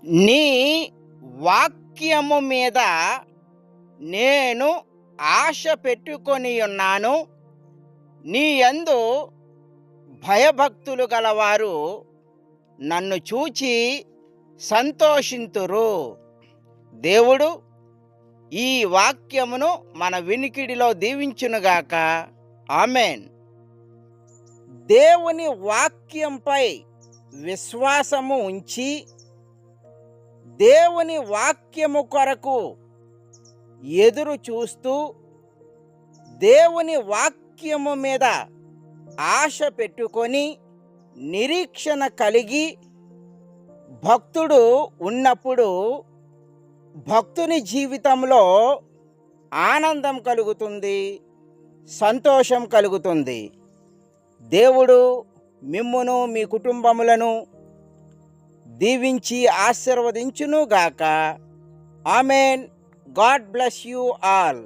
నీ వాక్యము మీద నేను ఆశ పెట్టుకొని ఉన్నాను. నీ యందు భయభక్తులు గలవారు నన్ను చూచి సంతోషింతురు. దేవుడు ఈ వాక్యమును మన వినికిడిలో దీవించునుగాక. ఆమేన్. దేవుని వాక్యంపై విశ్వాసము ఉంచి దేవుని వాక్యము కొరకు ఎదురు చూస్తూ దేవుని వాక్యము మీద ఆశ పెట్టుకొని నిరీక్షణ కలిగి భక్తుడు ఉన్నప్పుడు భక్తుని జీవితంలో ఆనందం కలుగుతుంది, సంతోషం కలుగుతుంది. దేవుడు మిమ్మును మీ కుటుంబములను దీవించి ఆశీర్వదించునుగాక. Amen. God bless you all.